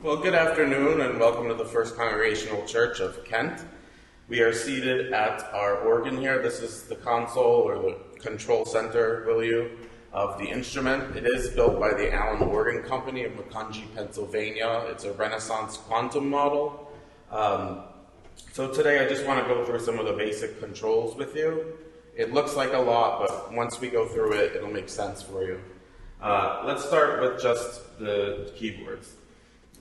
Well, good afternoon and welcome to the First Congregational Church of Kent. We are seated at our organ here. This is the console or the control center, will you, of the instrument. It is built by the Allen Organ Company of Macungie, Pennsylvania. It's a Renaissance quantum model. So today I just want to go through some of the basic controls with you. It looks like a lot, but once we go through it, it'll make sense for you. Let's start with just the keyboards.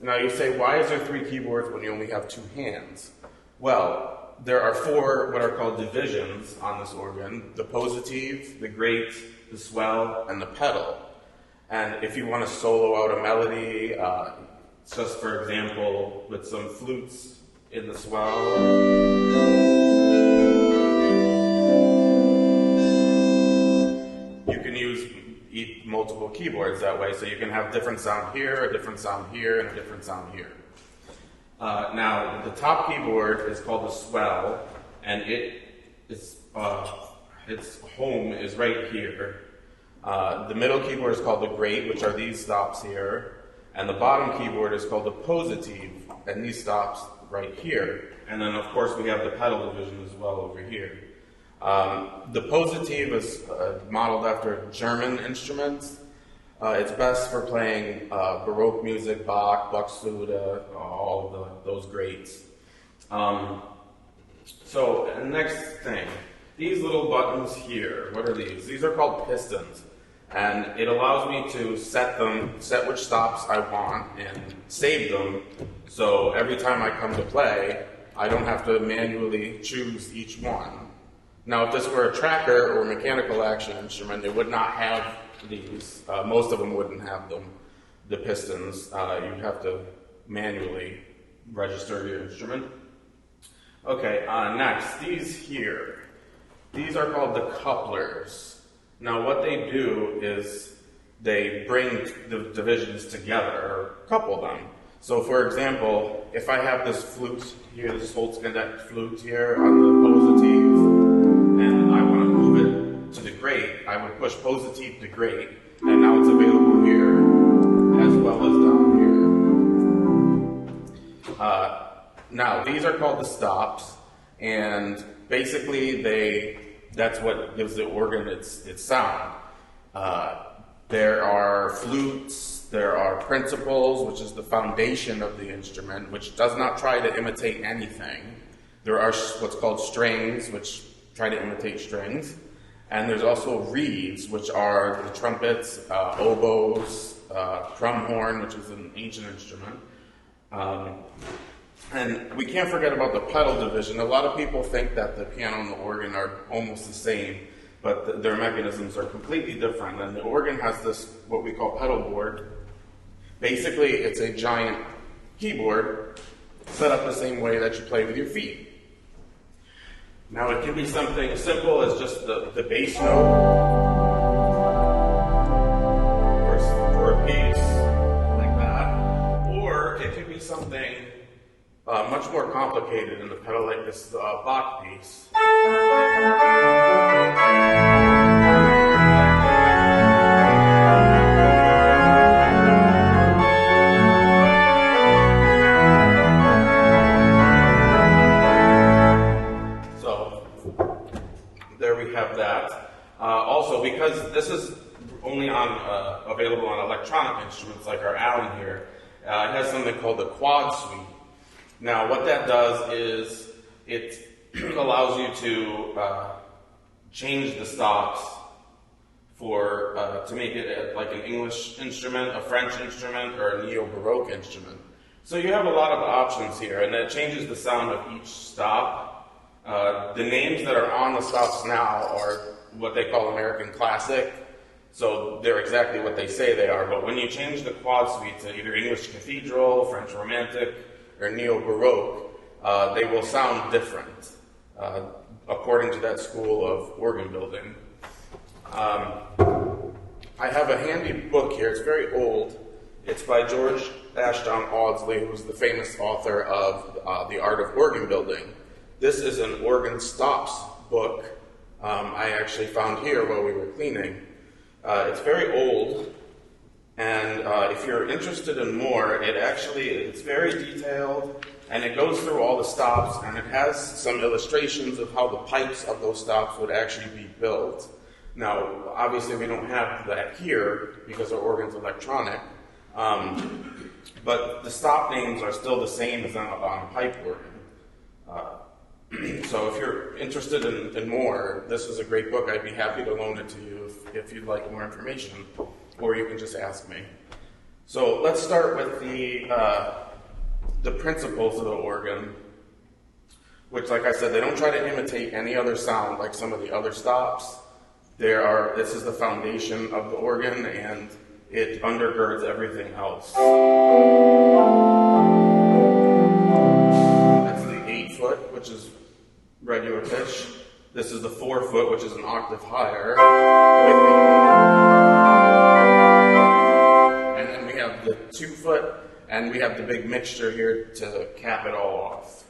Now you say, why is there 3 keyboards when you only have 2 hands? Well, there are 4 what are called divisions on this organ: the positive, the great, the swell, and the pedal. And if you want to solo out a melody, just for example, with some flutes in the swell, you can use multiple keyboards that way, so you can have different sound here, a different sound here, and a different sound here. Now, the top keyboard is called the swell, and its home is right here. The middle keyboard is called the great, which are these stops here, and the bottom keyboard is called the positive, and these stops right here. And then, of course, we have the pedal division as well over here. The positive is modeled after German instruments. It's best for playing Baroque music, Bach, Buxtehude, all of those greats. So, next thing, these little buttons here, what are these? These are called pistons, and it allows me to set which stops I want, and save them, so every time I come to play, I don't have to manually choose each one. Now, if this were a tracker or a mechanical action instrument, it would not have these. Most of them wouldn't have them, the pistons. You'd have to manually register your instrument. Okay, next, these here. These are called the couplers. Now, what they do is they bring the divisions together, or couple them. So, for example, if I have this flute here, this Holzgendeck flute here on the positive, and I want to move it to the great, I would push positive to great, and now it's available here as well as down here. Now, these are called the stops, and basically that's what gives the organ its sound. There are flutes, there are principals, which is the foundation of the instrument, which does not try to imitate anything. There are what's called strings, which try to imitate strings. And there's also reeds, which are the trumpets, oboes, drum horn, which is an ancient instrument. And we can't forget about the pedal division. A lot of people think that the piano and the organ are almost the same, but their mechanisms are completely different. And the organ has this, what we call pedal board. Basically, it's a giant keyboard set up the same way that you play with your feet. Now, it can be something simple as just the bass note for a piece like that, or it could be something much more complicated in the pedal, like this Bach piece. Also, because this is only available on electronic instruments like our Allen here, it has something called the quad suite. Now, what that does is it allows you to change the stops to make it like an English instrument, a French instrument, or a neo-Baroque instrument. So you have a lot of options here, and that changes the sound of each stop. The names that are on the stops now are what they call American Classic, so they're exactly what they say they are. But when you change the quad suite to either English Cathedral, French Romantic, or Neo-Baroque, they will sound different, according to that school of organ building. I have a handy book here. It's very old. It's by George Ashdown Audsley, who's the famous author of The Art of Organ Building. This is an organ stops book I actually found here while we were cleaning. It's very old, And if you're interested in more, it's very detailed, and it goes through all the stops, and it has some illustrations of how the pipes of those stops would actually be built. Now, obviously we don't have that here because our organ's electronic, but the stop names are still the same as on a pipe organ. So if you're interested in more, this is a great book. I'd be happy to loan it to you if you'd like more information, or you can just ask me. So let's start with the principles of the organ, which, like I said, they don't try to imitate any other sound like some of the other stops. This is the foundation of the organ, and it undergirds everything else. That's the 8-foot, which is regular pitch. This is the 4-foot, which is an octave higher. And then we have the 2-foot, and we have the big mixture here to cap it all off.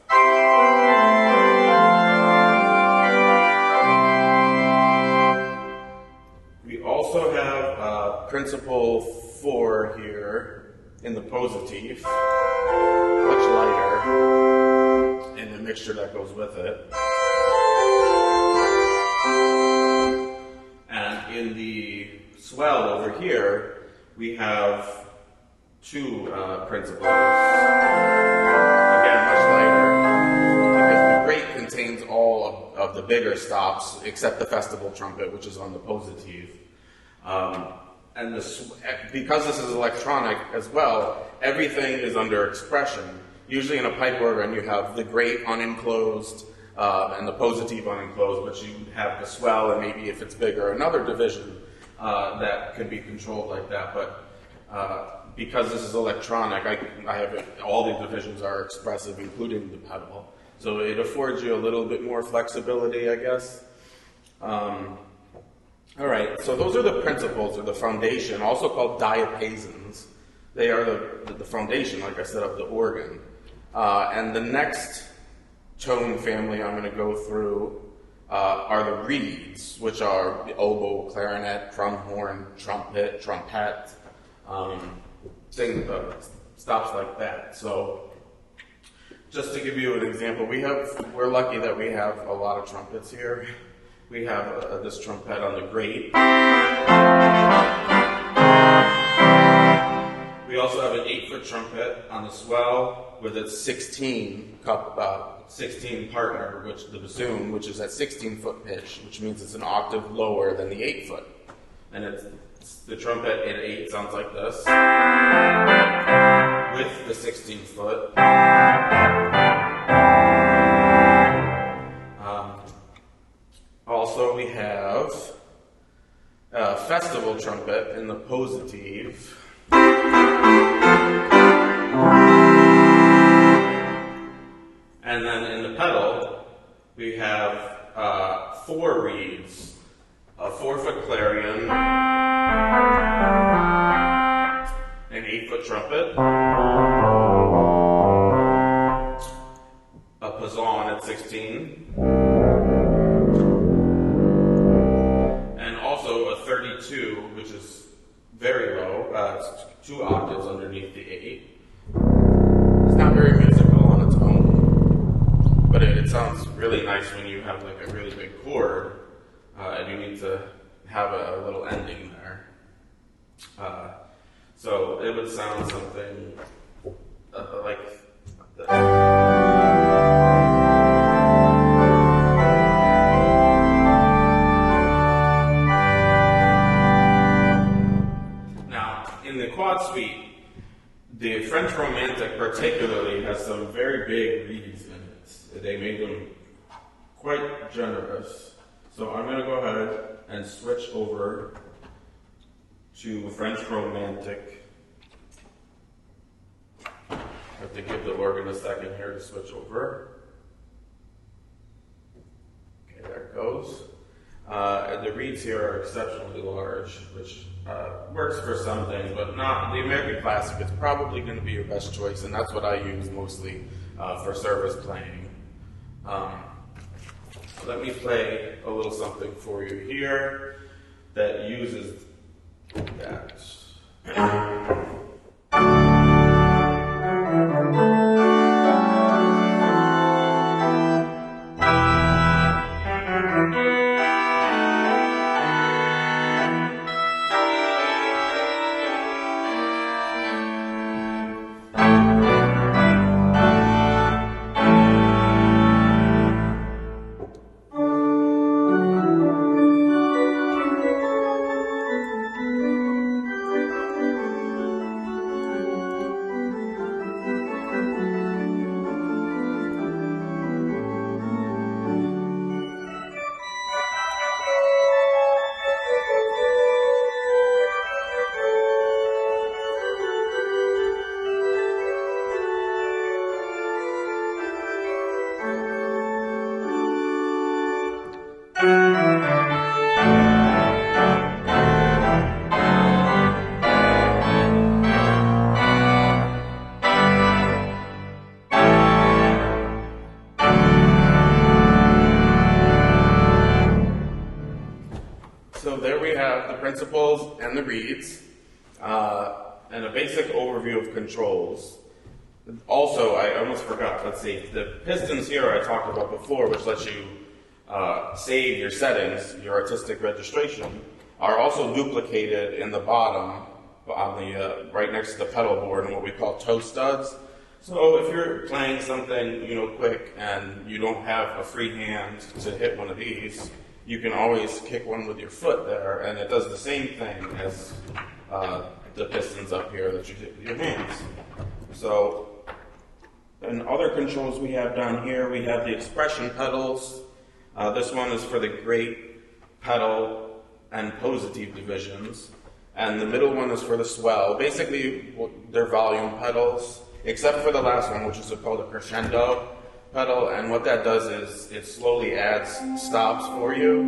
We also have principle 4 here in the positive, much lighter, and the mixture that goes with it. And in the swell over here, we have 2 principles. Again, much lighter, because the great contains all of the bigger stops, except the festival trumpet, which is on the positive. And because this is electronic as well, everything is under expression. Usually in a pipe organ, you have the great unenclosed and the positive unenclosed, but you have the swell, and maybe if it's bigger, another division that can be controlled like that. But because this is electronic, I have all the divisions are expressive, including the pedal. So it affords you a little bit more flexibility, I guess. All right, so those are the principles, or the foundation, also called diapasons. They are the foundation, like I said, of the organ. And the next tone family I'm going to go through are the reeds, which are the oboe, clarinet, crumhorn, trumpet, stops like that. So just to give you an example, we're lucky that we have a lot of trumpets here. We have this trumpet on the grate. We also have an 8-foot trumpet on the swell with its 16 partner, the bassoon, which is at 16-foot pitch, which means it's an octave lower than the 8-foot. And the trumpet in 8 sounds like this, with the 16-foot. Also, we have a festival trumpet in the positive. And then in the pedal, we have 4 reeds, a 4-foot clarion, an 8-foot trumpet, a pazon at 16, and also a 32, which is very low, it's 2 octaves underneath the 8. It's not very musical on its own, but it sounds really nice when you have like a really big chord, and you need to have a little ending there. So it would sound something like this. Quad suite, the French Romantic particularly has some very big reeds in it. They made them quite generous. So I'm going to go ahead and switch over to French Romantic. I have to give the organ a second here to switch over. Okay, there it goes. And the reeds here are exceptionally large, which works for some things, but not the American Classic. It's probably going to be your best choice, and that's what I use mostly for service playing. Let me play a little something for you here that uses that. So there we have the principles and the reeds, and a basic overview of controls. Also, I almost forgot, let's see, the pistons here I talked about before, which lets you save your settings, your artistic registration, are also duplicated in the bottom, on the right next to the pedal board, in what we call toe studs. So if you're playing something, quick, and you don't have a free hand to hit one of these, you can always kick one with your foot there, and it does the same thing as the pistons up here that you hit with your hands. So, and other controls we have down here, we have the expression pedals. This one is for the great, pedal, and positive divisions. And the middle one is for the swell. Basically, they're volume pedals, except for the last one, which is called a crescendo pedal. And what that does is it slowly adds stops for you.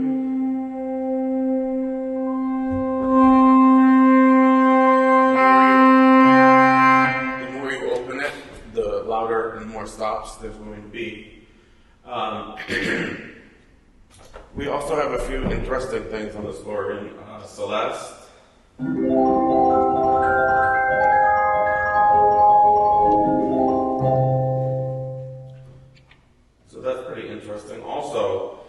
The more you open it, the louder and more stops there's going to be. We also have a few interesting things on this organ. Celeste. So that's pretty interesting. Also,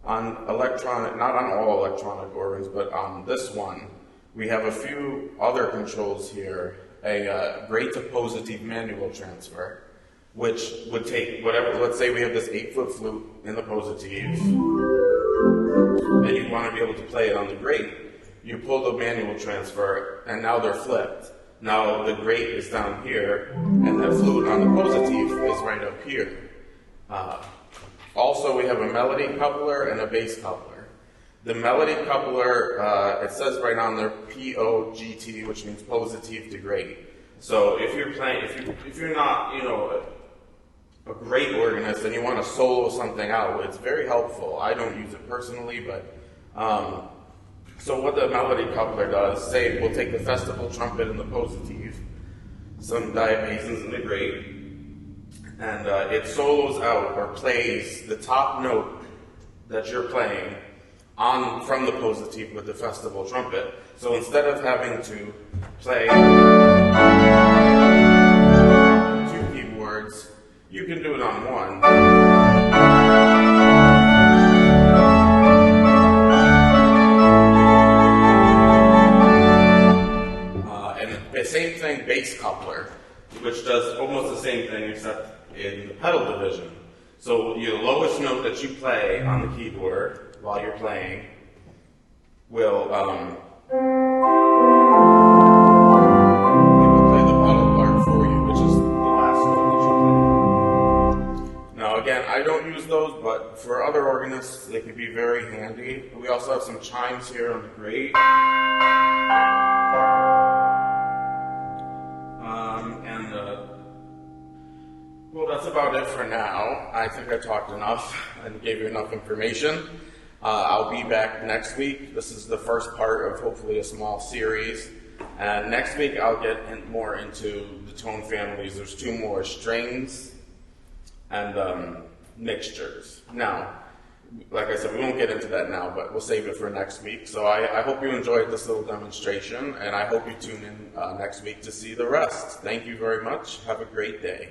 on electronic, not on all electronic organs, but on this one, we have a few other controls here. A great to positive manual transfer, which would take whatever, let's say we have this 8-foot flute in the positive, and you want to be able to play it on the great. You pull the manual transfer, and now they're flipped. Now the great is down here, and the flute on the positive is right up here. Also, we have a melody coupler and a bass coupler. The melody coupler, it says right on there P-O-G-T, which means positive to great. So if you're playing, if you're not, a great organist and you want to solo something out, it's very helpful. I don't use it personally, but so what the melody coupler does, say we'll take the festival trumpet in the positive, some diapasons in the great, and it solos out or plays the top note that you're playing from the positive with the festival trumpet. So instead of having to play two keyboards, you can do it on one. And the same thing, bass coupler, which does almost the same thing except in the pedal division. So your lowest note that you play on the keyboard while you're playing will play the pedal part for you, which is the last note that you play. Now again, I don't use those, but for other organists, they can be very handy. We also have some chimes here on the great. Well, that's about it for now. I think I talked enough and gave you enough information. I'll be back next week. This is the first part of hopefully a small series. And next week I'll get more into the tone families. There's 2 more, strings and mixtures. Now, like I said, we won't get into that now, but we'll save it for next week. So I hope you enjoyed this little demonstration, and I hope you tune in next week to see the rest. Thank you very much. Have a great day.